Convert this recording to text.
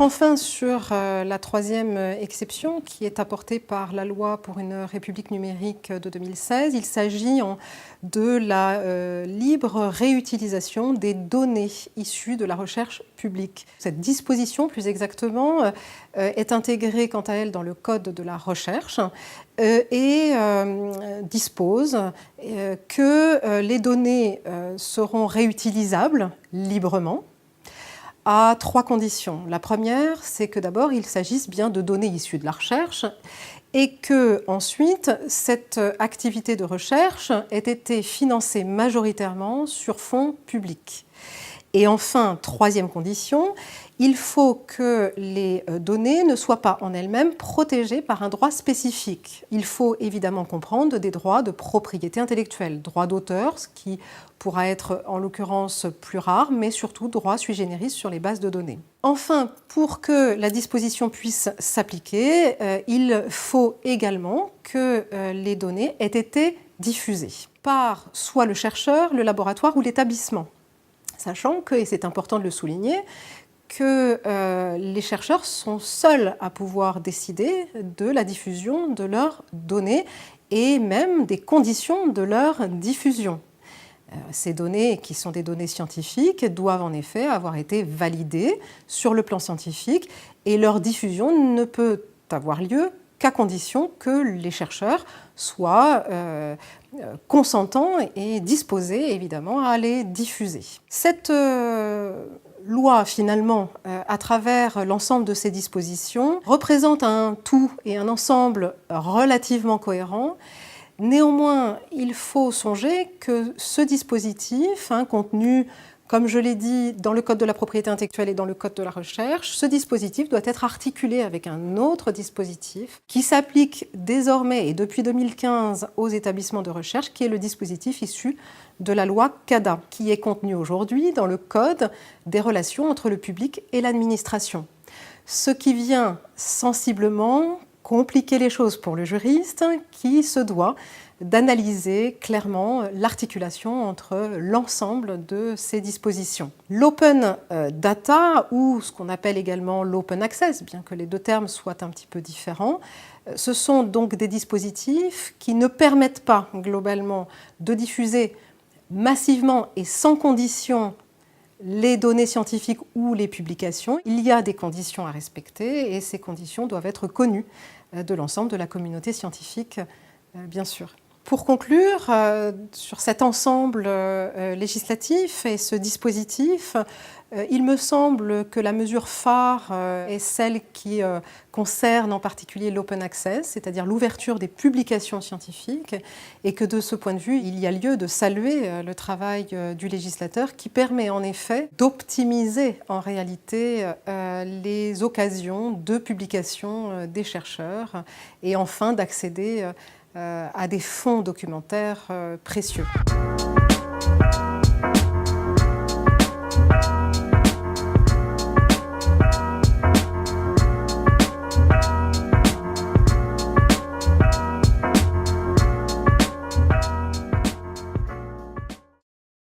Alors enfin, sur la troisième exception qui est apportée par la loi pour une République numérique de 2016, il s'agit de la libre réutilisation des données issues de la recherche publique. Cette disposition, plus exactement, est intégrée quant à elle dans le Code de la recherche et dispose que les données seront réutilisables librement à trois conditions. La première, c'est que d'abord, il s'agisse bien de données issues de la recherche et que, ensuite, cette activité de recherche ait été financée majoritairement sur fonds publics. Et enfin, troisième condition, il faut que les données ne soient pas en elles-mêmes protégées par un droit spécifique. Il faut évidemment comprendre des droits de propriété intellectuelle, droit d'auteur, ce qui pourra être en l'occurrence plus rare, mais surtout droit sui generis sur les bases de données. Enfin, pour que la disposition puisse s'appliquer, il faut également que les données aient été diffusées par soit le chercheur, le laboratoire ou l'établissement. Sachant que, et c'est important de le souligner, que les chercheurs sont seuls à pouvoir décider de la diffusion de leurs données et même des conditions de leur diffusion. Ces données, qui sont des données scientifiques, doivent en effet avoir été validées sur le plan scientifique et leur diffusion ne peut avoir lieu qu'à condition que les chercheurs soient consentants et disposés évidemment à les diffuser. Cette loi, finalement, à travers l'ensemble de ces dispositions, représente un tout et un ensemble relativement cohérent. Néanmoins, il faut songer que ce dispositif, contenu, comme je l'ai dit, dans le Code de la propriété intellectuelle et dans le Code de la recherche, ce dispositif doit être articulé avec un autre dispositif qui s'applique désormais et depuis 2015 aux établissements de recherche, qui est le dispositif issu de la loi CADA, qui est contenu aujourd'hui dans le Code des relations entre le public et l'administration. Ce qui vient sensiblement compliquer les choses pour le juriste qui se doit d'analyser clairement l'articulation entre l'ensemble de ces dispositions. L'open data, ou ce qu'on appelle également l'open access, bien que les deux termes soient un petit peu différents, ce sont donc des dispositifs qui ne permettent pas globalement de diffuser massivement et sans condition les données scientifiques ou les publications. Il y a des conditions à respecter et ces conditions doivent être connues de l'ensemble de la communauté scientifique, bien sûr. Pour conclure, sur cet ensemble législatif et ce dispositif, il me semble que la mesure phare est celle qui concerne en particulier l'open access, c'est-à-dire l'ouverture des publications scientifiques, et que de ce point de vue, il y a lieu de saluer le travail du législateur qui permet en effet d'optimiser en réalité les occasions de publication des chercheurs et enfin d'accéder à des fonds documentaires précieux.